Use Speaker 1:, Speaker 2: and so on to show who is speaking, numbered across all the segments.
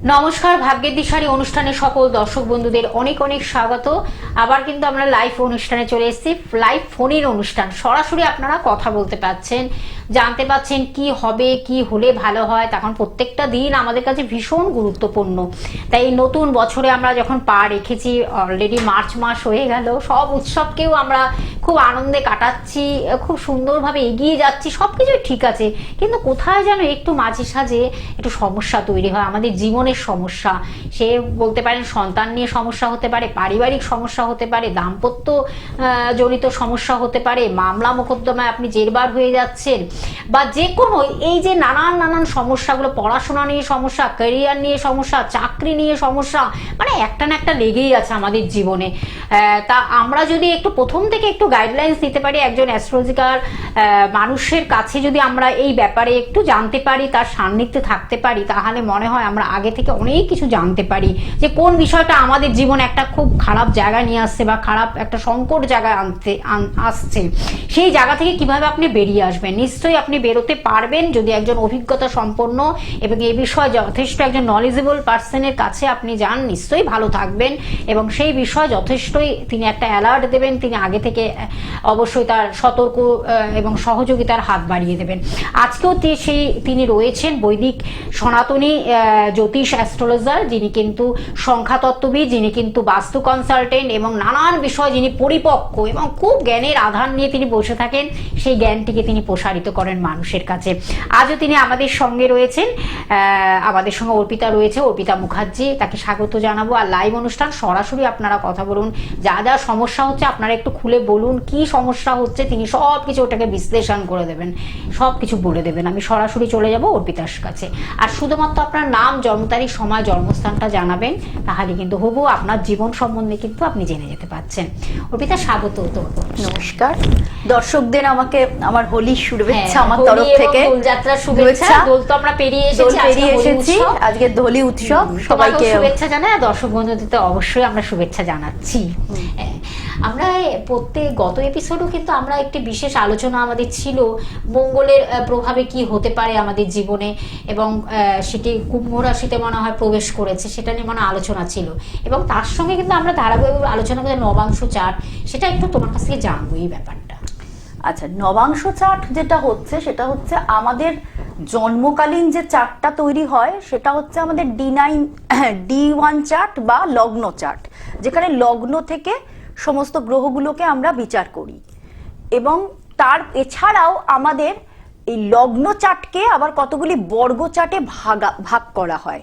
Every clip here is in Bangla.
Speaker 1: নমস্কার, ভাগ্যের দিশারি অনুষ্ঠানে সকল দর্শক বন্ধুদের অনেক অনেক স্বাগত। আবার কিন্তু আমরা লাইভ অনুষ্ঠানে চলে এসেছি। লাইভ ফোনের অনুষ্ঠান, সরাসরি আপনারা কথা বলতে পাচ্ছেন, জানতে পাচ্ছেন কি হবে, কি হলে ভালো হয়। তখন প্রত্যেকটা দিন আমাদের কাছে ভীষণ গুরুত্বপূর্ণ। তাই এই নতুন বছরে আমরা যখন পা রেখেছি, অলরেডি মার্চ মাস হয়ে গেল, সব উৎসবকেও আমরা খুব আনন্দে কাটাচ্ছি, খুব সুন্দরভাবে এগিয়ে যাচ্ছি, সব কিছুই ঠিক আছে। কিন্তু কোথায় যেন একটু মাঝে সাঝে একটু সমস্যা তৈরি হয়, আমাদের জীবনের সমস্যা। সে বলতে পারেন সন্তান নিয়ে সমস্যা হতে পারে, পারিবারিক সমস্যা হতে পারে, দাম্পত্য জনিত সমস্যা হতে পারে, মামলা মোকদ্দমায় আপনি জেরবার হয়ে যাচ্ছেন, বা যে কোনো এই যে নানান নানান সমস্যাগুলো, পড়াশোনা নিয়ে সমস্যা, ক্যারিয়ার নিয়ে সমস্যা, চাকরি নিয়ে সমস্যা, মানে একটা না একটা লেগেই আছে আমাদের জীবনে। তা আমরা যদি একটু প্রথম থেকে একটু গাইডলাইন্স দিতে পারি একজন অ্যাস্ট্রোলজিক্যাল মানুষের কাছে, যদি আমরা এই ব্যাপারে একটু জানতে পারি, তার সান্নিধ্যে থাকতে পারি, তাহলে মনে হয় আমরা আগে থেকে অনেক কিছু জানতে পারি যে কোন বিষয়টা আমাদের জীবনে একটা খুব খারাপ জায়গায় নিয়ে আসছে বা খারাপ একটা সংকট জায়গায় আসছে। সেই জায়গা থেকে কিভাবে আপনি বেরিয়ে আসবেন। নিশ্চয়ই আপনি বেরোতে পারবেন যদি একজন অভিজ্ঞতা সম্পন্ন এবং এই বিষয়ে যথেষ্ট একজন নলেজেবল পার্সনের কাছে আপনি যান। নিশ্চয়ই ভালো থাকবেন এবং সেই বিষয়ে যথেষ্টই তিনি একটা অ্যালার্ট দেবেন, তিনি আগে থেকে অবশ্যই তার সতর্ক এবং সহযোগিতার হাত বাড়িয়ে দেবেন। আজকেও তিনি রয়েছেন বৈদিক সনাতনী জ্যোতিষ অ্যাস্ট্রোলজার, যিনি কিন্তু সংখ্যাতত্ত্ববিদ, যিনি কিন্তু বাস্তু কনসালটেন্ট এবং নানান বিষয় যিনি পরিপক্ক এবং খুব জ্ঞানের আধার নিয়ে তিনি বসে থাকেন, সেই জ্ঞানটিকে তিনি প্রসারিত করেন মানুষের কাছে। আজও তিনি আমাদের সঙ্গে রয়েছেন, আমাদের সঙ্গে অর্পিতা রয়েছে, অর্পিতা মুখার্জি, তাকে স্বাগত জানাবো। আর লাইভ অনুষ্ঠান, সরাসরি আপনারা কথা বলুন, যা যা সমস্যা হচ্ছে আপনারা একটু খুলে বলুন কি সমস্যা হচ্ছে, তিনি সব কিছু ওটাকে বিশ্লেষণ করে দেবেন, সব কিছু বলে দেবেন। আমি সরাসরি চলে যাব অর্পিতার কাছে। আর শুধুমাত্র আপনার নাম, জন্ম তারিখ, সময়, জন্মস্থানটা জানাবেন, তাহলে কিন্তু হবু আপনার জীবন সম্বন্ধে কিন্তু আপনি জেনে যেতে পারছেন। অর্পিতা, স্বাগত।
Speaker 2: নমস্কার দর্শকদের, আমাকে আমার হোলি শুভেচ্ছা আমার তরফ থেকে।
Speaker 1: দোলযাত্রার শুভেচ্ছা। দোল তো আমরা পেরিয়ে এসেছি,
Speaker 2: আজকে হোলি উৎসব, সবাইকে
Speaker 1: শুভেচ্ছা জানাই। দর্শক বন্ধুদের অবশ্যই আমরা শুভেচ্ছা জানাচ্ছি। আমরা গত এপিসোডও কিন্তু আমরা একটি বিশেষ আলোচনা আমাদের ছিল মঙ্গলের প্রভাবে কি হতে পারে আমাদের জীবনে, এবং সেটি কুম্ভ রাশিতে মনে হয় প্রবেশ করেছে, সেটা নিয়ে মনে আলোচনা ছিল। এবং তার সঙ্গে কিন্তু আমরা ধারাবাহিক আলোচনা করে নবাংশ চার্ট, সেটা একটু তোমার কাছ থেকে জানবো এই ব্যাপারটা।
Speaker 2: আচ্ছা, নবাংশ চার্ট যেটা হচ্ছে সেটা হচ্ছে আমাদের জন্মকালীন যে চার্টটা তৈরি হয় সেটা হচ্ছে আমাদের D1 চার্ট বা লগ্ন চার্ট, যেখানে লগ্ন থেকে সমস্ত গ্রহগুলোকে আমরা বিচার করি। এবং তার এছাড়াও আমাদের এই লগ্ন চার্টকে আবার কতগুলি বর্গ চার্টে ভাগ করা হয়।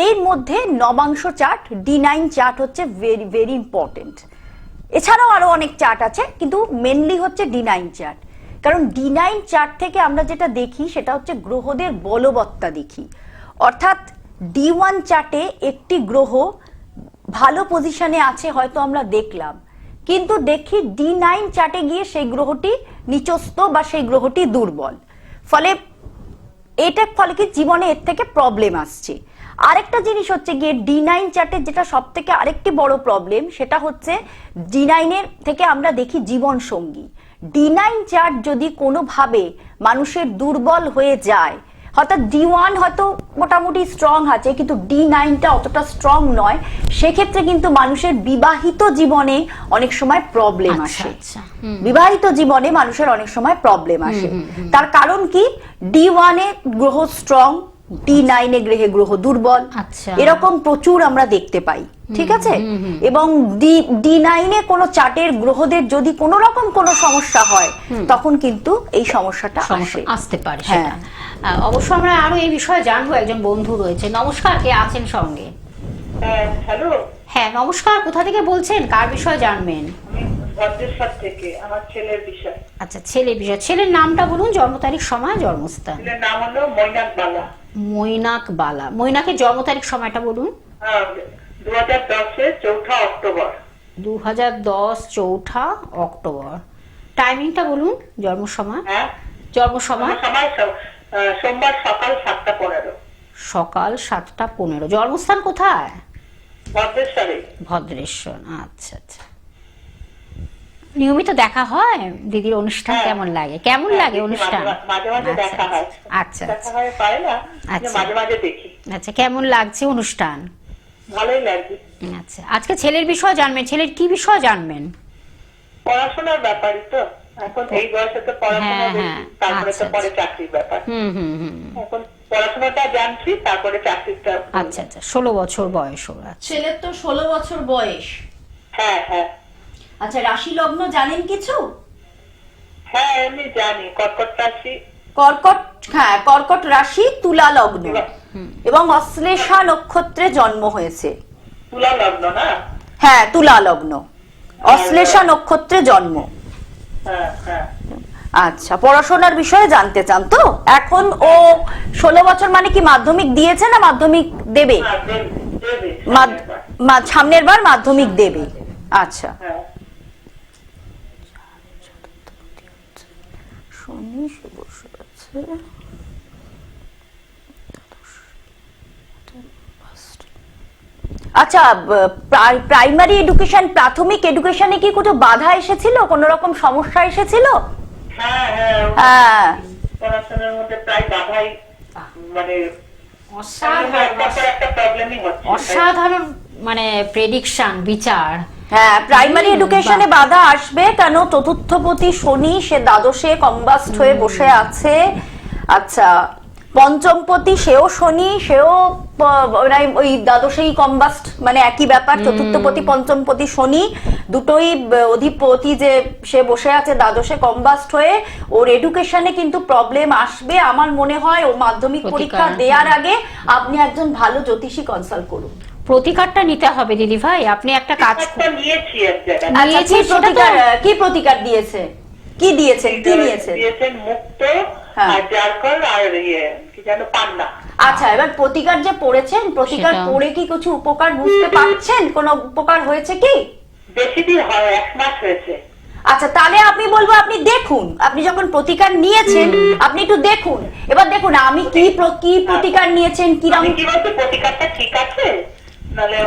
Speaker 2: এর মধ্যে নবাংশ চার্ট, D9 চার্ট হচ্ছে ভেরি ভেরি ইম্পর্টেন্ট। এছাড়াও আরো অনেক চার্ট আছে, কিন্তু মেনলি হচ্ছে D9 চার্ট। কারণ D9 চার্ট থেকে আমরা যেটা দেখি সেটা হচ্ছে গ্রহদের বলবত্তা দেখি। অর্থাৎ D1 চার্টে একটি গ্রহ ভালো পজিশনে আছে হয়তো আমরা দেখলাম, কিন্তু দেখি D9 চার্টে গিয়ে সেই গ্রহটি নিচস্থ বা সেই গ্রহটি দুর্বল। ফলে কি জীবনে এর থেকে প্রবলেম আসছে। আরেকটা জিনিস হচ্ছে গিয়ে D9 চার্টের যেটা সব থেকে আরেকটি বড় প্রবলেম, সেটা হচ্ছে D9 এর থেকে আমরা দেখি জীবন সঙ্গী। D9 চার্ট যদি কোনোভাবে মানুষের দুর্বল হয়ে যায়, অর্থাৎ D1 হয়তো মোটামুটি স্ট্রং আছে কিন্তু D9টা অতটা স্ট্রং নয়, সেক্ষেত্রে কিন্তু মানুষের বিবাহিত জীবনে অনেক সময় প্রবলেম আসে। বিবাহিত জীবনে মানুষের অনেক সময় প্রবলেম আসে। তার কারণ কি? D1 এ গ্রহ স্ট্রং, D9 এ গ্রহ দুর্বল, এরকম প্রচুর আমরা দেখতে পাই। ঠিক আছে? এবং D9 এ কোনো চার্টের গ্রহদের যদি কোনো রকম কোনো সমস্যা হয়, তখন কিন্তু এই সমস্যাটা
Speaker 1: আসতে পারে। অবশ্য আমরা আরো এই বিষয়ে জানবো। একজন বন্ধু রয়েছে। নমস্কার, কে আছেন সঙ্গে?
Speaker 3: হ্যালো।
Speaker 1: হ্যাঁ নমস্কার, কোথা থেকে বলছেন, কার বিষয়ে জানবেন?
Speaker 3: ভদ্রেশ্বর থেকে, আমার ছেলের বিষয়।
Speaker 1: আচ্ছা, ছেলের বিষয়। ছেলের নামটা বলুন, জন্ম তারিখ, সময়, জন্মস্থান।
Speaker 3: ছেলের নাম হলো মৈনাক বালা।
Speaker 1: মৈনাক বালা। মৈনাকের জন্ম তারিখ, সময়টা বলুন।
Speaker 3: 2010 4 অক্টোবর।
Speaker 1: 2010 4 অক্টোবর। টাইমিংটা বলুন, জন্ম সময়। জন্ম সময়
Speaker 3: সোমবার সকাল 7টা 15।
Speaker 1: সকাল 7টা 15। জন্মস্থান কোথায়?
Speaker 3: ভদ্রেশ্বরে।
Speaker 1: ভদ্রেশ্বর। আচ্ছা আচ্ছা নিয়মিত দেখা হয় দিদির অনুষ্ঠান?
Speaker 3: হ্যাঁ।
Speaker 1: কেমন লাগে, কেমন লাগে
Speaker 3: দেখি,
Speaker 1: অনুষ্ঠান?
Speaker 3: মাঝে মাঝে
Speaker 1: আচ্ছা,
Speaker 3: দেখা হয়।
Speaker 1: আচ্ছা
Speaker 3: দেখা
Speaker 1: আচ্ছা
Speaker 3: হয় পারে না,
Speaker 1: আচ্ছা।
Speaker 3: মাঝে মাঝে দেখি।
Speaker 1: আচ্ছা, কেমন লাগছে অনুষ্ঠান?
Speaker 3: ভালোই লাগছে।
Speaker 1: আচ্ছা, আজকে ছেলের বিষয় জানবেন, ছেলের কি বিষয় জানবেন?
Speaker 3: পড়াশোনার ব্যাপারই তো, এখন এই বয়সে তো পড়াশোনা
Speaker 1: হ্যাঁ,
Speaker 3: বেশি,
Speaker 1: হ্যাঁ,
Speaker 3: তারপরে তো
Speaker 1: আচ্ছা,
Speaker 3: পরে চাকরির ব্যাপার।
Speaker 1: হুম হুম হুম
Speaker 3: এখন পড়াশোনাটা জানছি, তারপরে চাকরিটা।
Speaker 1: আচ্ছা আচ্ছা, 16 বছর বয়স ওর। আচ্ছা।
Speaker 2: ছেলের তো 16 বছর বয়স।
Speaker 3: হ্যাঁ হ্যাঁ
Speaker 2: আচ্ছা, রাশি লগ্ন জানেন কিছু?
Speaker 3: হ্যাঁ, এমনি জানি, কর্কট রাশি।
Speaker 2: কর্কট, হ্যাঁ, কর্কট রাশি, তুলা লগ্ন এবং অশ্লেষা নক্ষত্রে জন্ম হয়েছে।
Speaker 3: তুলা লগ্ন না?
Speaker 2: হ্যাঁ, তুলা লগ্ন, অশ্লেষা নক্ষত্রে জন্ম।
Speaker 3: হ্যাঁ হ্যাঁ
Speaker 2: আচ্ছা, পড়াশোনার বিষয়ে জানতে চান তো? এখন ও 16 বছর মানে কি মাধ্যমিক দিয়েছে না মাধ্যমিক দেবে?
Speaker 3: হ্যাঁ, দেবে।
Speaker 2: সামনের বার মাধ্যমিক দেবে। আচ্ছা,
Speaker 3: হ্যাঁ
Speaker 2: শনি সে বসে আছে। আচ্ছা, প্রাইমারি এডুকেশন, প্রাথমিক এডুকেশনে কি কোনো বাধা এসেছিল, কোন রকম সমস্যা এসেছিল?
Speaker 3: হ্যাঁ হ্যাঁ,
Speaker 2: হ্যাঁ,
Speaker 3: পড়াশোনার মধ্যে প্রায় বাধাই, মানে একটা প্রবলেমই হচ্ছে।
Speaker 1: অসাধারণ মানে প্রেডিকশন, বিচার।
Speaker 2: হ্যাঁ, প্রাইমারি এডুকেশনে বাধা আসবে কেন? চতুর্থপতি শনি সে দ্বাদশে কম্বাস্ট হয়ে বসে আছে। আচ্ছা, পঞ্চমপতি সেও শনি, সেও ওই দ্বাদশেই কম্বাস্ট, মানে একই ব্যাপার। চতুর্থপতি পঞ্চমপতি শনি দুটোই অধিপতি যে সে বসে আছে দ্বাদশে কম্বাস্ট হয়ে, ওর এডুকেশনে কিন্তু প্রবলেম আসবে। আমার মনে হয় ও মাধ্যমিক পরীক্ষা দেওয়ার আগে আপনি একজন ভালো জ্যোতিষী কনসাল্ট করুন।
Speaker 1: প্রতিকারটা নিতে হবে দিদি ভাই, আপনি একটা কাজ
Speaker 3: নিয়েছি এক জায়গায়।
Speaker 2: আচ্ছা, কি প্রতিকার দিয়েছে? কি দিয়েছেন? কি নিয়েছেন?
Speaker 3: দিয়েছেন মুক্ত
Speaker 2: হ্যাঁ।
Speaker 3: আর জারকল আর কি যেন পান্না।
Speaker 2: আচ্ছা, এবার প্রতিকার যে পড়েছেন, প্রতিকার পড়ে কি কিছু উপকার বুঝতে পারছেন? কোনো উপকার হয়েছে কি?
Speaker 3: বেশি দিন হয়, 1 মাস হয়েছে।
Speaker 2: আচ্ছা, তাহলে আমি বলবো আপনি দেখুন, আপনি যখন প্রতিকার নিয়েছেন আপনি একটু দেখুন। এবার দেখুন আমি কি প্রতিকার নিয়েছেন, কিরকম।
Speaker 3: আমি কি বলছি, প্রতিকারটা ঠিক আছে? নালে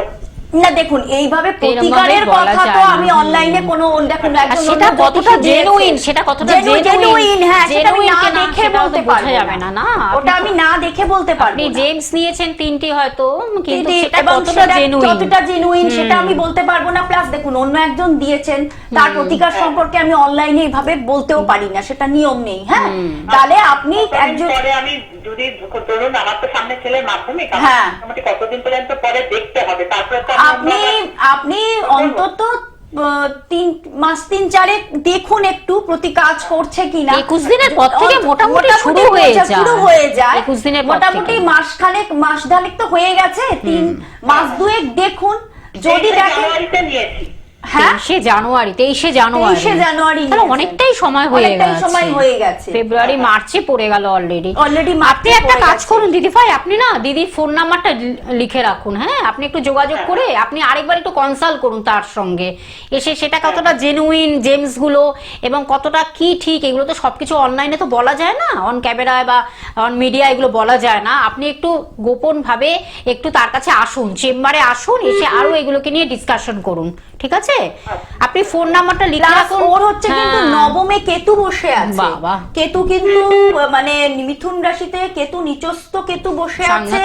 Speaker 2: না, দেখুন এইভাবে প্রতিকারের কথা তো আমি অনলাইনে কোনো, দেখুন একজন
Speaker 1: সেটা কতটা জেনুইন, সেটা কতটা
Speaker 2: জেনুইন, হ্যাঁ, সেটা আমি না দেখে বলতে পারবো
Speaker 1: যাবে না। না,
Speaker 2: ওটা আমি না দেখে বলতে পারবো।
Speaker 1: আপনি জেমস নিয়েছেন 3টি হয়তো, কিন্তু সেটা
Speaker 2: এবং
Speaker 1: কতটা জেনুইন,
Speaker 2: কতটা জেনুইন সেটা আমি বলতে পারবো না। প্লাস দেখুন, অন্য একজন দিয়েছেন, তার প্রতিকার সম্পর্কে আমি অনলাইনে এইভাবে বলতেও পারি না, সেটা নিয়ম নেই। হ্যাঁ, তাহলে আপনি একজন,
Speaker 3: পরে আমি যদি ধরুন আমার তো সামনে ছেলের মাধ্যমিক,
Speaker 2: হ্যাঁ,
Speaker 3: আমাকে কতদিন পর্যন্ত পরে দেখতে হবে, তারপরে তো
Speaker 2: আপনি অন্তত 3-4 দেখুন একটু প্রতি কাজ করছে কিনা।
Speaker 1: 21 দিনের পর থেকে মোটামুটি শুরু হয়ে যায়। 21 দিনের পর
Speaker 2: মোটামুটি মাস ঢালেক তো হয়ে গেছে, 3 মাস 2 দেখুন। যদি দেখেন
Speaker 3: নিয়েছি,
Speaker 2: হ্যাঁ,
Speaker 1: 23শে জানুয়ারি, তাহলে অনেকটাই সময় হয়ে গেছে। ফেব্রুয়ারি মার্চে পড়ে গেল অলরেডি। আপনি একটা কাজ করুন দিদি ভাই, আপনি না দিদির ফোন নাম্বারটা লিখে রাখুন। হ্যাঁ, আপনি একটু যোগাযোগ করে আপনি আরেকবার একটু কনসাল্ট করুন তার সঙ্গে এসে, সেটা কতটা জেনুইন জেমস গুলো এবং কতটা কি ঠিক, এগুলো তো সবকিছু অনলাইনে তো বলা যায় না, অন ক্যামেরায় বা অন মিডিয়া এগুলো বলা যায় না। আপনি একটু গোপন ভাবে একটু তার কাছে আসুন, চেম্বারে আসুন, এসে আরো এগুলোকে নিয়ে ডিসকাশন করুন, ঠিক আছে? আপনি ফোন নাম্বারটা লিখে রাখুন।
Speaker 2: ওর হচ্ছে কিন্তু নবমে কেতু বসে আছে।
Speaker 1: বাবা,
Speaker 2: কেতু কিন্তু মানে মিথুন রাশিতে কেতু, নিচস্থ কেতু বসে আছে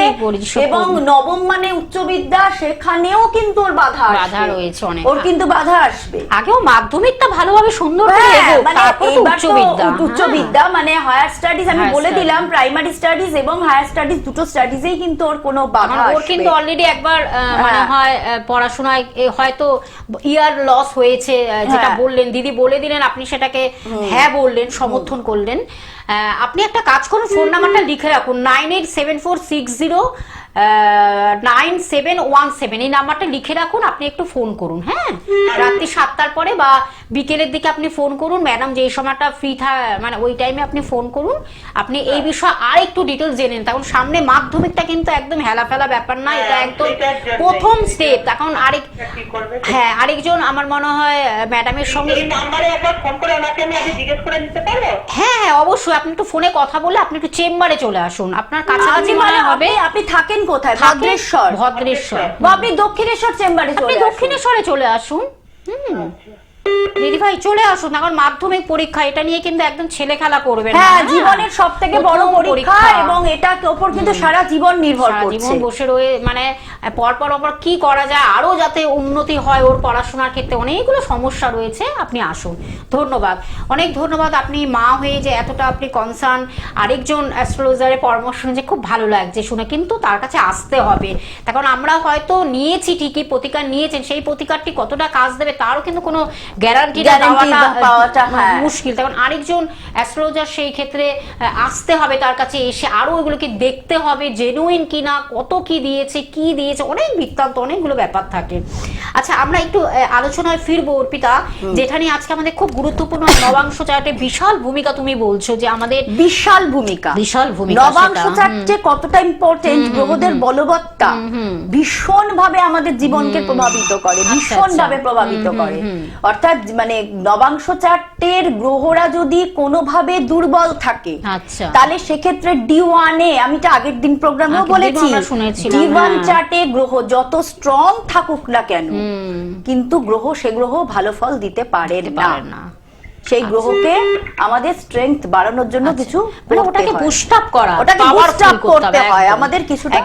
Speaker 2: এবং নবম মানে উচ্চ বিদ্যা, সেখানেও কিন্তু ওর বাধা
Speaker 1: রয়েছে অনেক।
Speaker 2: ওর কিন্তু বাধা আসবে।
Speaker 1: আগেও মাধ্যমিকটা ভালোভাবে সুন্দর করে এগো, তারপর
Speaker 2: উচ্চ বিদ্যা মানে হায়ার স্টাডিজ, আমি বলে দিলাম প্রাইমারি স্টাডিজ এবং হায়ার স্টাডিজ দুটো স্টাডিজেই কিন্তু ওর কোনো বাধা আসবে।
Speaker 1: ওর কিন্তু অলরেডি একবার মানে হয় পড়াশোনায় হয়তো ইয়ার লস হয়েছে, যেটা বললেন দিদি বলে দিলেন, আপনি সেটাকে হ্যাঁ বললেন, সমর্থন করলেন। আপনি একটা কাজ করুন, ফোন নাম্বারটা লিখে রাখুন, 9874609717, এই নাম্বারটা লিখে রাখুন। আপনি একটু ফোন করুন, হ্যাঁ, রাত্রি 7টার পরে বা বিকেলের দিকে আপনি ফোন করুন। ম্যাডাম যেই সময়টা ফ্রি মানে ওই টাইমে আপনি ফোন করুন। আপনি এই বিষয়ে আর একটু ডিটেলস জেনেন, তখন সামনে মাধ্যমিকটা কিন্তু একদম হেলাফেলা ব্যাপার না, এটা একদম প্রথম স্টেপ। তখন আরেকজন আমার মনে হয় ম্যাডামের সঙ্গে, হ্যাঁ অবশ্যই, আপনি একটু ফোনে কথা বলে আপনি একটু চেম্বারে চলে আসুন। আপনার কাছাকাছি মনে হবে।
Speaker 2: আপনি থাকেন কোথায়? ভদ্রেশ্বর
Speaker 1: ভদ্রেশ্বর
Speaker 2: বা আপনি দক্ষিণেশ্বর চেম্বারে,
Speaker 1: আপনি দক্ষিণেশ্বরে চলে আসুন। দিদি ভাই চলে আসুন, এখন মাধ্যমিক পরীক্ষা, এটা নিয়ে কিন্তু একদম ছেলে খেলা করবেন না,
Speaker 2: হ্যাঁ, জীবনের সবথেকে বড়
Speaker 1: প্রথম
Speaker 2: পরীক্ষা এবং এটার উপর কিন্তু সারা জীবন নির্ভর
Speaker 1: সারা
Speaker 2: করছে।
Speaker 1: জীবন বসে রয়ে মানে পর কি করা যায় আরো যাতে উন্নতি হয় ওর পড়াশোনার ক্ষেত্রে, অনেকগুলো সমস্যা রয়েছে। আপনি আসুন। ধন্যবাদ, অনেক ধন্যবাদ। আপনি মা হয়ে যে এতটা আপনি কনসার্ন, আরেকজন অ্যাস্ট্রোলজারের পরামর্শ নিয়ে খুব ভালো লাগছে শুনে, কিন্তু তার কাছে আসতে হবে। কারণ আমরা হয়তো নিয়েছি ঠিকই, প্রতিকার নিয়েছেন, সেই প্রতিকারটি কতটা কাজ দেবে তারও কিন্তু কোনো গ্যারান্টি
Speaker 2: পাওয়াটা
Speaker 1: মুশকিল। তখন আরেকজন অ্যাস্ট্রোলজার সেই ক্ষেত্রে আসতে হবে, তার কাছে এসে আরো ওইগুলোকে দেখতে হবে জেনুইন কিনা, কত কি দিয়েছে, অনেক বৃত্তান্ত, অনেকগুলো ব্যাপার থাকে। আচ্ছা, আমরা একটু আলোচনায় ফিরবো অর্পিতা, যেটা নিয়ে আজকে আমাদের খুব গুরুত্বপূর্ণ নবাংশ চার্টে বিশাল ভূমিকা। তুমি বলছো যে আমাদের
Speaker 2: বিশাল ভূমিকা নবাংশ চার্টে কতটা ইম্পর্টেন্ট, গ্রহদের বলবত্তা ভীষণ ভাবে আমাদের জীবনকে প্রভাবিত করে, ভীষণ ভাবে প্রভাবিত করে। অর্থাৎ মানে নবাংশ চার্টের গ্রহরা যদি কোনোভাবে দুর্বল থাকে, তাহলে সেক্ষেত্রে D1 এ, আমি তো আগের দিন প্রোগ্রামেও বলেছি, D1 চার্টে গ্রহ যত স্ট্রং থাকুক না কেন, কিন্তু সে গ্রহ ভালো ফল দিতে পারে না। সেই গ্রহকে আমাদের স্ট্রেংথ বাড়ানোর জন্য কিছু
Speaker 1: ওটাকে বুস্ট আপ করা,
Speaker 2: ওটাকে বুস্ট আপ করতে হয় আমাদের কিছুটা।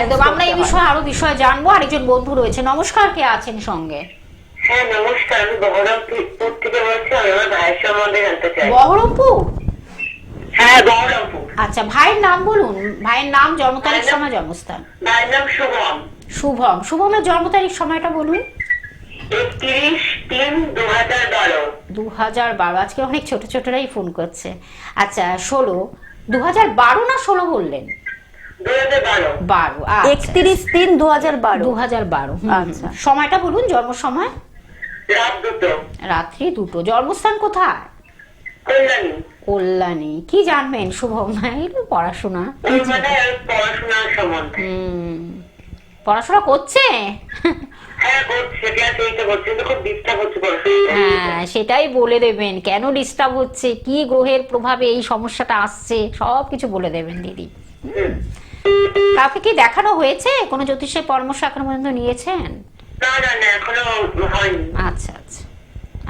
Speaker 1: একদম। আমরা এই বিষয়ে আরো বিষয় জানবো। আরেকজন বন্ধু রয়েছে, নমস্কার, কে আছেন সঙ্গে?
Speaker 3: হ্যাঁ নমস্কার, আমি বহরমপুর থেকে বলছি, আমি আমার ভাইয়ের সম্বন্ধে জানতে চাই।
Speaker 1: বহরমপুর?
Speaker 3: হ্যাঁ বহরমপুর।
Speaker 1: আচ্ছা, ভাইয়ের নাম বলুন, ভাইয়ের নাম, জন্ম তারিখ, সময়, জন্মস্থান।
Speaker 3: ভাইয়ের নাম শুভম।
Speaker 1: শুভমের জন্ম তারিখ, সময়টা বলুন।
Speaker 3: 31/3/2012।
Speaker 1: 2012। আজকে অনেক ছোট ছোটরাই ফোন করছে। আচ্ছা, 2012 না 16 বললেন?
Speaker 3: 2012।
Speaker 2: 31/3/2012।
Speaker 1: 2012।
Speaker 2: আচ্ছা,
Speaker 1: সময়টা বলুন, জন্ম সময়। রাত্রি 2টো। জন্মস্থান কোথায়? কল্যাণী। কি জানবেন শুভম ভাই? পড়াশোনা। পড়াশোনা করছে? হ্যাঁ, সেটাই বলে দেবেন, কেন ডিস্টার্ব হচ্ছে, কি গ্রহের প্রভাবে এই সমস্যাটা আসছে, সবকিছু বলে দেবেন দিদি। কাউকে কি দেখানো হয়েছে? কোনো জ্যোতিষের পরামর্শ এখনো পর্যন্ত নিয়েছেন? আচ্ছা আচ্ছা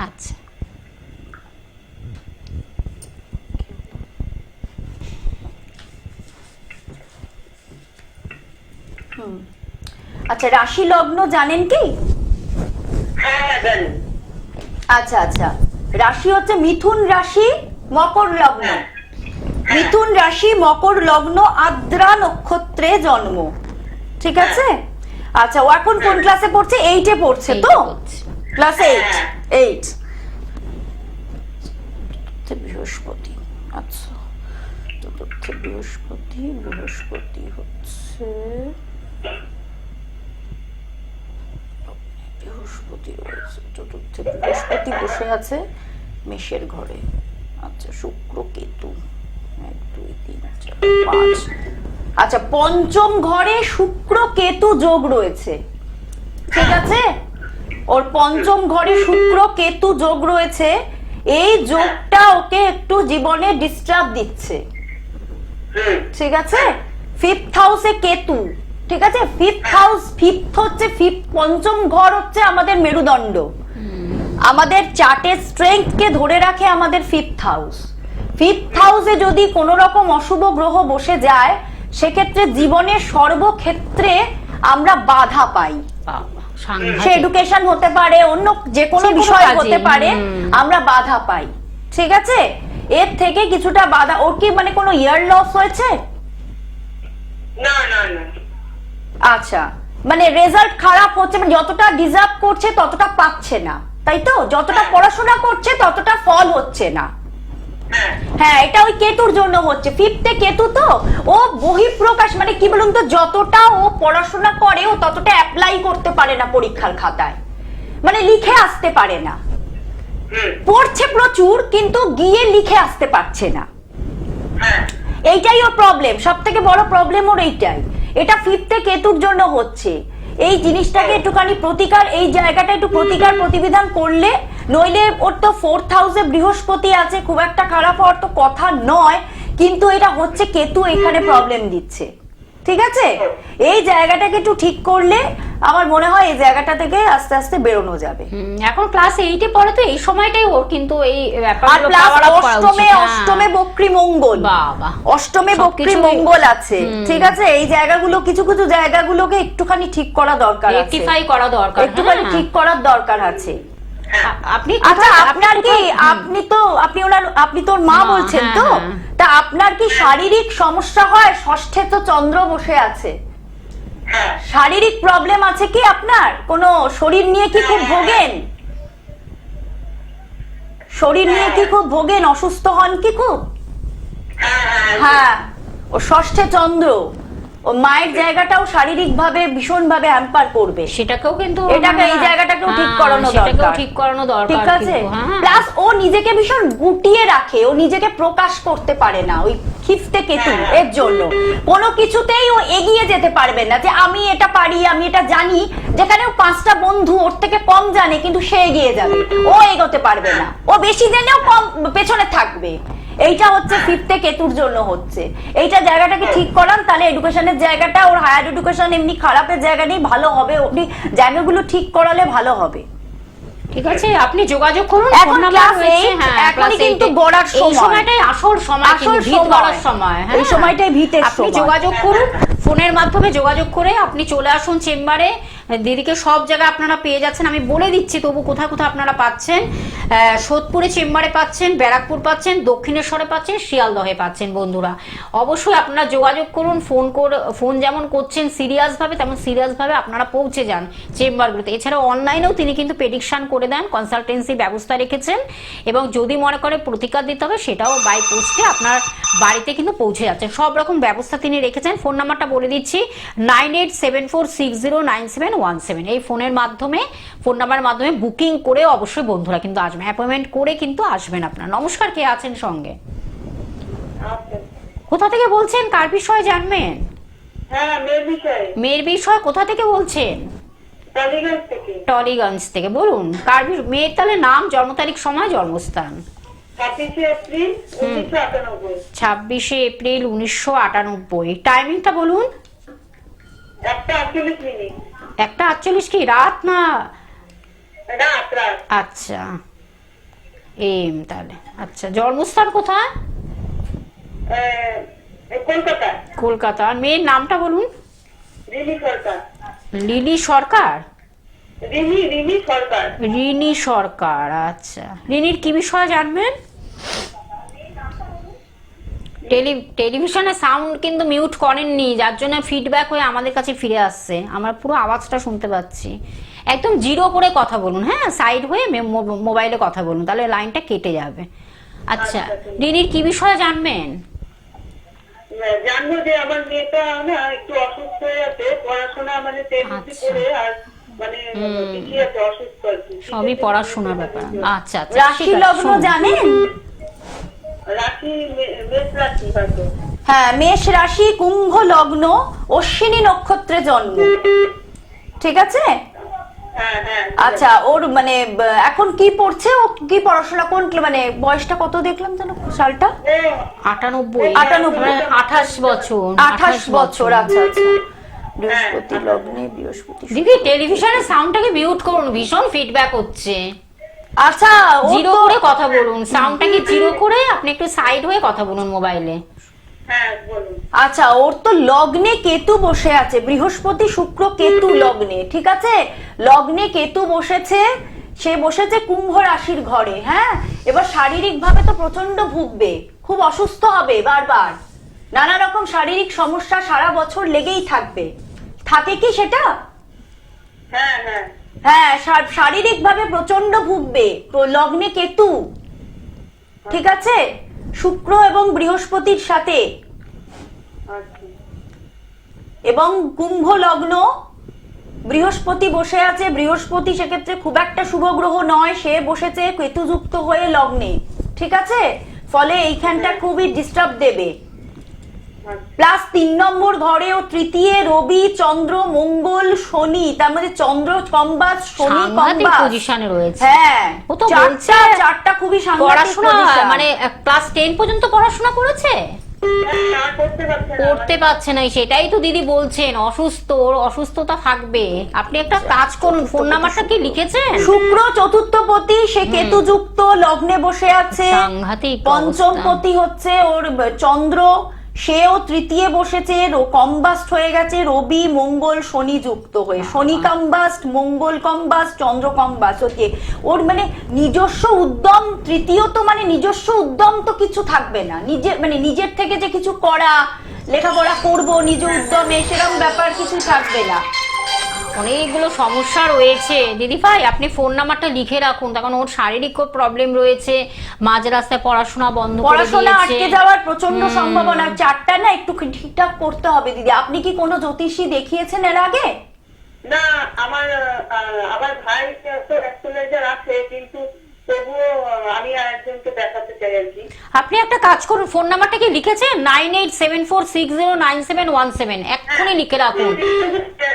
Speaker 1: আচ্ছা।
Speaker 2: আচ্ছা, রাশি লগ্ন জানেন কি? আচ্ছা আচ্ছা, রাশি হচ্ছে মিথুন রাশি, মকর লগ্ন। মিথুন রাশি, মকর লগ্ন, আদ্রা নক্ষত্রে জন্ম। ঠিক আছে? আচ্ছা, ও এখন কোন ক্লাসে পড়ছে? 8 এ পড়ছে তো? ক্লাস 8। বৃহস্পতি। আচ্ছা, বৃহস্পতি হচ্ছে বৃহস্পতি বসে আছে মেষের ঘরে। আচ্ছা, শুক্র কেতু 1 2 3 4 5। আচ্ছা, পঞ্চম ঘরে শুক্র কেতু যোগ রয়েছে। ঠিক আছে? ওর পঞ্চম ঘরে শুক্র কেতু যোগ রয়েছে। এই যোগটা ওকে একটু জীবনে ডিস্টার্ব দিচ্ছে। ঠিক আছে? 5th হাউসে কেতু। ঠিক আছে? 5th হচ্ছে পঞ্চম ঘর হচ্ছে আমাদের মেরুদণ্ড, আমাদের চার্টের স্ট্রেংথ কে ধরে রাখে আমাদের 5th হাউস। 5th হাউসে যদি কোনো রকম অশুভ গ্রহ বসে যায়, সেক্ষেত্রে জীবনের সর্বক্ষেত্রে আমরা বাধা পাই। সে এডুকেশন হতে পারে, অন্য যে কোনো বিষয় হতে পারে, আমরা বাধা পাই। ঠিক আছে? এর থেকে কিছুটা বাধা। ওর কি মানে কোনো ইয়ার লস হয়েছে?
Speaker 3: না না না।
Speaker 2: আচ্ছা, মানে রেজাল্ট খারাপ হচ্ছে, মানে যতটা ডিজার্ভ করছে ততটা পাচ্ছে না, তাই তো? যতটা পড়াশোনা করছে ততটা ফল হচ্ছে না। হ্যাঁ, এটা ওই কেতুর জন্য হচ্ছে। 5th এ কেতু তো, ও বহিঃপ্রকাশ, মানে কি বলুন তো, যতটা ও পড়াশোনা করে ও ততটা অ্যাপ্লাই করতে পারে না পরীক্ষার খাতায়, মানে লিখে আসতে পারে না। পড়ছে প্রচুর, কিন্তু গিয়ে লিখে আসতে পারছে না। এইটাই ওর প্রবলেম, সব থেকে বড় প্রবলেম ওর এইটাই। এটা 5th এ কেতুর জন্য হচ্ছে। এই জিনিসটাকে একটুখানি প্রতিকার, এই জায়গাটা একটু প্রতিকার প্রতিবিধান করলে, নইলে ওর তো 4th হাউসে বৃহস্পতি আছে, খুব একটা খারাপ হওয়ার তো কথা নয়, কিন্তু এটা হচ্ছে কেতু এখানে প্রবলেম দিচ্ছে। ঠিক আছে? এই জায়গাটাকে একটু ঠিক করলে আমার মনে হয় এই জায়গাটা থেকে আস্তে আস্তে বেরোনো যাবে।
Speaker 1: এখন ক্লাস 8 এ পড়ে তো এই সময়টাই ওর কিন্তু এই
Speaker 2: আর
Speaker 1: ব্যাপারগুলো
Speaker 2: প্লাস
Speaker 1: cover up করা উচিত।
Speaker 2: অষ্টমে বক্রী মঙ্গল,
Speaker 1: বাবা,
Speaker 2: অষ্টমে বক্রী মঙ্গল আছে, ঠিক আছে? এই জায়গাগুলো কিছু কিছু জায়গাগুলোকে একটুখানি ঠিক করা দরকার আছে,
Speaker 1: রেকটিফাই করা দরকার,
Speaker 2: একটুখানি ঠিক করার দরকার আছে।
Speaker 1: আপনি
Speaker 2: আচ্ছা, আপনার কি আপনি তোর মা বলছেন তো, তা আপনার কি শারীরিক সমস্যা হয়? ষষ্ঠে তো চন্দ্র বসে আছে, শারীরিক প্রবলেম আছে কি আপনার? কোনো শরীর নিয়ে কি খুব ভোগেন? শরীর নিয়ে কি খুব ভোগেন? অসুস্থ হন কি খুব? হ্যাঁ, ও ষষ্ঠে চন্দ্র, ও মায়ের জায়গাটাও শারীরিক ভাবে ভীষণ ভাবে হ্যাম্পার করবে।
Speaker 1: সেটাকেও কিন্তু
Speaker 2: এই জায়গাটাকেও ঠিক করানো দরকার,
Speaker 1: ঠিক করানো দরকার,
Speaker 2: ঠিক আছে? প্লাস ও নিজেকে ভীষণ গুটিয়ে রাখে, ও নিজেকে প্রকাশ করতে পারে না ওই ক্ষিপ্তে কেতু এর জন্য। কোনো কিছুতেই ও এগিয়ে যেতে পারবে না যে আমি এটা পারি, আমি এটা জানি, যেখানে ও 5টা বন্ধু ওর থেকে কম জানে কিন্তু সে এগিয়ে যাবে, ও এগোতে পারবে না। ও বেশি জেনেও কম পেছনে থাকবে। এইটা হচ্ছে ফিফথে কেতুর জন্য হচ্ছে। এইটা জায়গাটাকে ঠিক করান, তাহলে এডুকেশনের জায়গাটা, ওর হায়ার এডুকেশন এমনি খারাপের জায়গা নেই, ভালো হবে। আপনি জায়গাগুলো ঠিক করালে ভালো হবে।
Speaker 1: ঠিক আছে, আপনি যোগাযোগ করুন।
Speaker 2: এখন ক্লাস 8, এখনই কিন্তু গড়ার সময়,
Speaker 1: এই সময়টাই আসল সময়, কিন্তু ভিত গড়ার সময়।
Speaker 2: এই সময়টাই ভিতের সময়।
Speaker 1: আপনি যোগাযোগ করুন, ফোনের মাধ্যমে যোগাযোগ করে আপনি চলে আসুন চেম্বারে। দিদিকে সব জায়গায় আপনারা পেয়ে যাচ্ছেন, আমি বলে দিচ্ছি তবু কোথায় কোথায় আপনারা পাচ্ছেন। সোদপুরে চেম্বারে পাচ্ছেন, ব্যারাকপুর পাচ্ছেন, দক্ষিণেশ্বরে পাচ্ছেন, শিয়ালদহে পাচ্ছেন। বন্ধুরা অবশ্যই আপনারা যোগাযোগ করুন। ফোন যেমন করছেন সিরিয়াস ভাবে, তেমন সিরিয়াস ভাবে আপনারা পৌঁছে যান চেম্বারগুলোতে। এছাড়াও অনলাইনেও তিনি কিন্তু প্রেডিকশন করে দেন, কনসালটেন্সি ব্যবস্থা রেখেছেন, এবং যদি মনে করে প্রতিকার দিতে হবে সেটাও বাই পোস্টে আপনার বাড়িতে কিন্তু পৌঁছে যাচ্ছে। সব রকম ব্যবস্থা তিনি রেখেছেন। ফোন নাম্বারটা বলে দিচ্ছি, 9874609717। এই ফোন নাম্বারের মাধ্যমে বুকিং করে অবশ্যই বন্ধুরা কিন্তু আসবেন, অ্যাপয়েন্টমেন্ট করে কিন্তু আসবেন আপনারা। নমস্কার, কে আছেন সঙ্গে? কোথা থেকে বলছেন? কার বিষয়ে জানবেন? মেয়ের বিষয়। কোথা থেকে বলছেন? টলিগঞ্জ থেকে। বলুন কার মেয়ের তাহলে নাম, জন্ম তারিখ, সময়, জন্মস্থান। 26শে এপ্রিল 1998। টাইমিংটা বলুন। 1:48 কি রাত না? আচ্ছা, তাহলে আচ্ছা, জন্মস্থান কোথায়? কলকাতা। আর মেয়ের নামটা বলুন। লিলি সরকার। রিনি সরকার। আচ্ছা, রিনির কি বিষয়ে জানবেন? টেলিভিশনে সাউন্ড কিন্তু মিউট করেননি, যার জন্য ফিডব্যাক হয়ে আমাদের কাছে ফিরে আসছে। আমরা পুরো আওয়াজটা শুনতে পাচ্ছি। একদম জিরো করে কথা বলুন, হ্যাঁ, সাইড হয়ে মোবাইলে কথা বলুন, তাহলে লাইনটা কেটে যাবে। আচ্ছা, রিনির কি বিষয়ে জানবেন?
Speaker 3: জানবো যে আমার মেয়েটা না একটু অসুস্থ হয়ে আছে, পড়াশোনা মানে করে আর মানে অসুস্থ আছে,
Speaker 1: সবই পড়াশোনার ব্যাপার। আচ্ছা,
Speaker 2: রাশি লগ্ন জানেন? হ্যাঁ, মেষ রাশি, কুম্ভ লগ্ন, অশ্বিনী নক্ষত্রে জন্ম, ঠিক আছে? আচ্ছা, ওর মানে এখন কি পড়ছে? ও কি পড়াশোনা, কোন মানে বয়সটা কত দেখলাম যেন, সালটা?
Speaker 1: 98। 28 বছর।
Speaker 2: 28 বছর। আচ্ছা আচ্ছা, বৃহস্পতি লগ্নে, বৃহস্পতি।
Speaker 1: দিদি টেলিভিশনের সাউন্ডটাকে মিউট করুন, ভীষণ ফিডব্যাক হচ্ছে।
Speaker 2: আচ্ছা,
Speaker 1: জিরো করে কথা বলুন, সাউন্ডটাকে জিরো করে আপনি একটু সাইড হয়ে কথা বলুন মোবাইলে।
Speaker 2: আচ্ছা, ওর তো লগ্নে কেতু বসে আছে, বৃহস্পতি শুক্র কেতু লগ্নে, ঠিক আছে? লগ্নে কেতু বসেছে, সে বসেছে কুম্ভ রাশির ঘরে। হ্যাঁ, এবার শারীরিক ভাবে তো প্রচন্ড ভুগবে, খুব অসুস্থ হবে বারবার, নানা রকম শারীরিক সমস্যা সারা বছর লেগেই থাকবে। থাকে কি সেটা? হ্যাঁ, শারীরিক ভাবে প্রচন্ড ভুগবে, লগ্নে কেতু, ঠিক আছে? শুক্র এবং বৃহস্পতির সাথে, এবং কুম্ভ লগ্ন, বৃহস্পতি বসে আছে। বৃহস্পতি সেক্ষেত্রে খুব একটা শুভ গ্রহ নয়, সে বসেছে কেতুযুক্ত হয়ে লগ্নে, ঠিক আছে? ফলে এইখানটা খুবই ডিস্টার্ব দেবে। প্লাস 3 নম্বর ঘরেও তৃতীয় রবি, চন্দ্র, মঙ্গল, শনি, তার মধ্যে চন্দ্র কম্বাস, শনি কম্বাস
Speaker 1: পজিশনে রয়েছে।
Speaker 2: হ্যাঁ,
Speaker 1: ও তো বলছে
Speaker 2: চারটা খুবই সাংঘাতিক
Speaker 1: পড়াশোনা,
Speaker 2: পজিশন।
Speaker 1: মানে ক্লাস 10 পর্যন্ত পড়াশোনা করেছে।
Speaker 3: আর করতে পারছে না
Speaker 1: করতে পারছে না, সেটাই তো দিদি বলছেন, অসুস্থ, ওর অসুস্থতা থাকবে। আপনি একটা কাজ করুন, ফোন নাম্বারটা কি লিখেছেন?
Speaker 2: শুক্র চতুর্থপতি, সে কেতু যুক্ত লগ্নে বসে আছে।
Speaker 1: সাংঘাতিক
Speaker 2: পঞ্চম
Speaker 1: অবস্থা।
Speaker 2: পতি হচ্ছে ওর চন্দ্র, সেও তৃতীয় বসেছে, কম্বাস্ট হয়ে গেছে রবি মঙ্গল শনি যুক্ত হয়ে, শনি কম্বাস্ট মঙ্গল কম্বাস্ট চন্দ্র কম্বাস্ট হচ্ছে ওর মানে নিজস্ব উদ্যম। তৃতীয়ত মানে নিজস্ব উদ্যম তো কিছু থাকবে না, নিজের মানে নিজের থেকে যে কিছু করা, লেখাপড়া করব নিজ উদ্যমে, সেরকম ব্যাপার কিছু থাকবে না।
Speaker 1: অনেকগুলো সমস্যা রয়েছে দিদি ভাই, আপনি ফোন নাম্বারটা লিখে রাখুন, তখন ওর শারীরিক প্রবলেম রয়েছে, মাঝ রাস্তায় পড়াশোনা বন্ধ করে
Speaker 2: পড়াশোনা
Speaker 1: দিয়েছে।
Speaker 2: আটকে যাওয়ার প্রচন্ড সম্ভাবনা। চারটা না একটু ঠিকঠাক করতে হবে দিদি। আপনি কি কোনো জ্যোতিষী দেখিয়েছেন এর আগে?
Speaker 3: না, আমার ভাই তো অ্যাস্ট্রোলজার আছে, কিন্তু তবুও আমি আরেকজনকে দেখাতে চাই আর কি।
Speaker 1: আপনি একটা কাজ করুন, ফোন নাম্বারটা কি লিখেছেন? 9874609717, এক্ষুনি লিখে রাখুন।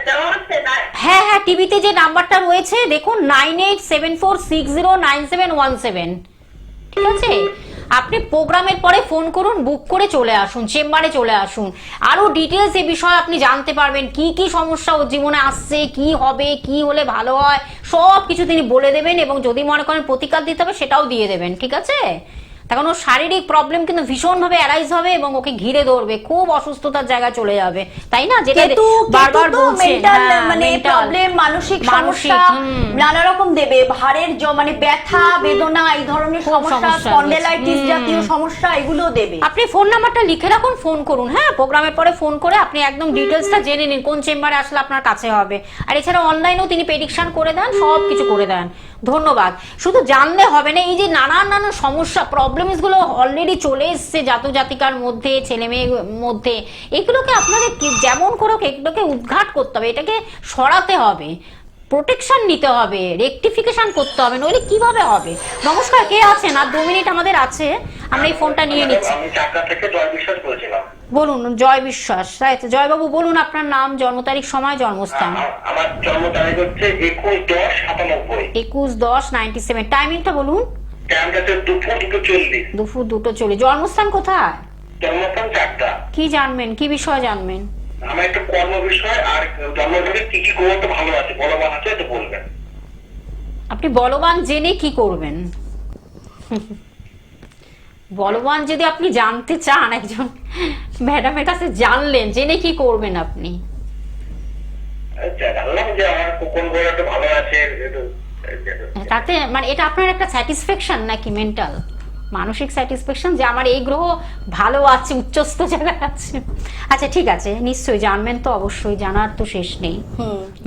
Speaker 3: দেওয়া আছে না?
Speaker 1: হ্যাঁ হ্যাঁ, টিভিতে যে নাম্বারটা রয়েছে দেখুন, 9874609717, ঠিক আছে? আপনি প্রোগ্রামের পরে ফোন করুন, বুক করে চলে আসুন, চেম্বারে চলে আসুন, আরো ডিটেলস এ বিষয়ে আপনি জানতে পারবেন, কি কি সমস্যা ওর জীবনে আসছে, কি হবে, কি হলে ভালো হয়, সব কিছু তিনি বলে দেবেন, এবং যদি মনে করেন প্রতিকার দিতে হবে সেটাও দিয়ে দেবেন, ঠিক আছে? তখন ওর শারীরিক প্রবলেম কিন্তু ভীষণভাবে অ্যারাইজ হবে এবং ওকে ঘিরে ধরবে, খুব অসুস্থতার জায়গায় চলে যাবে, তাই না? যেটা
Speaker 2: কেতু
Speaker 1: বারবার
Speaker 2: তো
Speaker 1: বলছেন,
Speaker 2: মেন্টাল
Speaker 1: হ্যাঁ,
Speaker 2: মানে
Speaker 1: mental।
Speaker 2: প্রবলেম, মানসিক
Speaker 1: মানসিক,
Speaker 2: সমস্যা
Speaker 1: হুম।
Speaker 2: নানা রকম দেবে, ভারের মানে ব্যথা বেদনা এই ধরনের
Speaker 1: খুব
Speaker 2: সমস্যা,
Speaker 1: সমস্যা
Speaker 2: স্পন্ডেলাইটিস
Speaker 1: রয়েছে।
Speaker 2: জাতীয় সমস্যা এগুলো দেবে।
Speaker 1: আপনি ফোন নাম্বারটা লিখে রাখুন, ফোন করুন, হ্যাঁ, প্রোগ্রামের পরে ফোন করে আপনি একদম ডিটেলসটা জেনে নিন, কোন চেম্বারে আসলে আপনার কাছে হবে। আর এছাড়া অনলাইনেও তিনি প্রেডিকশন করে দেন, সব কিছু করে দেন। ধন্যবাদ। শুধু জানলে হবে না, এই যে নানান নানান সমস্যা প্রবলেমস গুলো অলরেডি চলে এসছে জাতক জাতিকার মধ্যে, ছেলে মেয়ের মধ্যে, এগুলোকে আপনাদের যেমন করে এগুলোকে উদ্ঘাট করতে হবে, এটাকে সরাতে হবে, প্রোটেকশন নিতে হবে, রেকটিফিকেশন করতে হবে, নইলে কিভাবে হবে? নমস্কার, কে আছেন? আর 2 মিনিট আমাদের আছে, আমরা এই ফোনটা নিয়ে নিচ্ছি।
Speaker 4: আমি চাকরা থেকে জয় বিশ্বাস বলছিলাম।
Speaker 1: বলুন, জয় বিশ্বাস, জয়বাবু বলুন আপনার নাম, জন্ম তারিখ, সময়, জন্মস্থান।
Speaker 4: আমার জন্ম তারিখ হচ্ছে 21/10/97।
Speaker 1: 21/10/97, টাইমিংটা বলুন।
Speaker 4: টাইমটা হচ্ছে দুপুর 2:40।
Speaker 1: দুপুর 2:40। জন্মস্থান কোথায়?
Speaker 4: জন্মস্থান চাকরা।
Speaker 1: কি জানবেন, কি বিষয় জানবেন?
Speaker 4: আমার একটু কর্ম বিষয় আর জন্মদিনে কি কি করতে ভালো আছে, বলবান আছে, একটু বলবেন।
Speaker 1: আপনি বলবান জেনে কি করবেন? বলবান যদি আপনি জানতে চান, একজন ম্যাডামের কাছে জানলেন, জেনে কি করবেন আপনি?
Speaker 4: আচ্ছা, জানলাম যে আমার কোন বই একটু ভালো আছে,
Speaker 1: তাতে মানে এটা আপনার একটা স্যাটিসফ্যাকশন নাকি মেন্টাল, মানসিক স্যাটিসফ্যাকশন যে আমার এই গ্রহ ভালো আছে, উচ্চস্থ জায়গায় আছে? আচ্ছা ঠিক আছে, নিশ্চয়ই জানবেন, তো অবশ্যই, জানার তো শেষ নেই।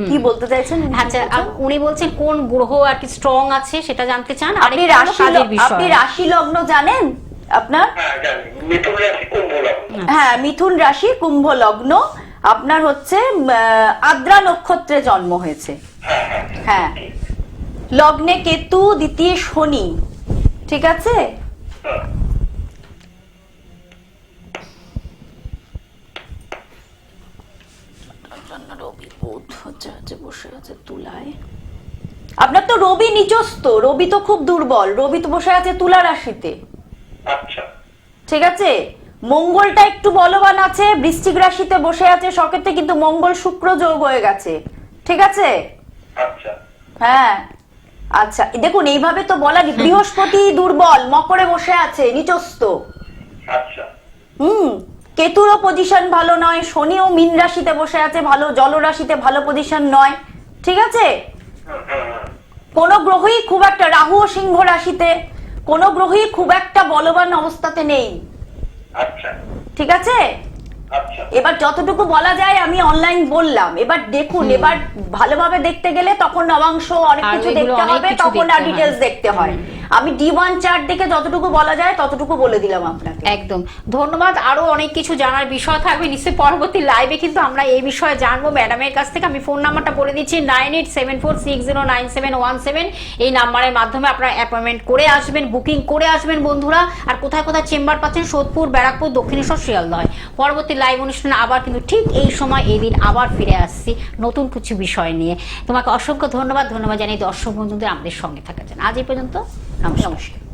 Speaker 2: কি বলতে চাইছেন?
Speaker 1: আচ্ছা, উনি বলছেন কোন গ্রহ আর কি স্ট্রং আছে সেটা জানতে চান। আর
Speaker 2: আপনি রাশি লগ্ন জানেন আপনার?
Speaker 4: হ্যাঁ জানি, মিথুন রাশি কুম্ভ লগ্ন।
Speaker 2: হ্যাঁ, মিথুন রাশি কুম্ভ লগ্ন, আপনার হচ্ছে আদ্রা নক্ষত্রে জন্ম হয়েছে। হ্যাঁ, লগ্নে কেতু, দ্বিতীয় শনি, ঠিক আছে? রবি বুধ হচ্ছে বসে আছে তুলায়। আপনার তো রবি নিচস্থ, রবি তো খুব দুর্বল, রবি তো বসে আছে তুলা রাশিতে।
Speaker 4: আচ্ছা,
Speaker 2: ঠিক আছে, মঙ্গলটা একটু বলবান আছে, বৃশ্চিক রাশিতে বসে আছে সকেতে, কিন্তু মঙ্গল শুক্র যোগ হয়ে গেছে, ঠিক আছে?
Speaker 4: আচ্ছা,
Speaker 2: হ্যাঁ, আচ্ছা দেখুন, এইভাবে তো বলা, বৃহস্পতি দুর্বল, মকরে বসে আছে নিচস্থ।
Speaker 4: আচ্ছা,
Speaker 2: কেতুরও পজিশন ভালো নয়, শনিও মীন রাশিতে বসে আছে, ভালো জল রাশিতে ভালো পজিশন নয়, ঠিক আছে? কোন গ্রহই খুব একটা, রাহু ও সিংহ রাশিতে, কোন গ্রহই খুব একটা বলবান অবস্থাতে নেই,
Speaker 4: আচ্ছা,
Speaker 2: ঠিক আছে?
Speaker 4: আচ্ছা,
Speaker 2: এবার যতটুকু বলা যায় আমি অনলাইন বললাম, এবার দেখুন, এবার ভালোভাবে দেখতে গেলে তখন নবাংশ অনেক
Speaker 1: আর
Speaker 2: কিছু
Speaker 1: এগুলো
Speaker 2: দেখতে
Speaker 1: অনেক
Speaker 2: হবে,
Speaker 1: কিছু
Speaker 2: তখন
Speaker 1: দেখতে
Speaker 2: আর
Speaker 1: হয়।
Speaker 2: ডিটেলস দেখতে হয়। আমি D1 চার্ট দেখে যতটুকু বলা যায় ততটুকু বলে দিলাম আপনাকে।
Speaker 1: একদম ধন্যবাদ। আরো অনেক কিছু জানার বিষয় থাকবে নিশ্চয়ই, পরবর্তী লাইভে কিন্তু আমরা এই বিষয়ে জানবো ম্যাডামের কাছ থেকে। আমি ফোন নাম্বারটা বলে দিচ্ছি, 9874609717, এই নাম্বারের মাধ্যমে আপনারা অ্যাপয়েন্টমেন্ট করে আসবেন, বুকিং করে আসবেন বন্ধুরা। আর কোথায় কোথায় চেম্বার পাচ্ছেন? সোদপুর, ব্যারাকপুর, দক্ষিণেশ্বর, শিয়ালদহ। পরবর্তী লাইভ অনুষ্ঠানে আবার কিন্তু ঠিক এই সময় এই দিন আবার ফিরে আসছি নতুন কিছু বিষয় নিয়ে। তোমাকে অসংখ্য ধন্যবাদ জানাই দর্শক বন্ধুদের আমাদের সঙ্গে থাকার জন্য। আজ এই পর্যন্ত, নমস্কার।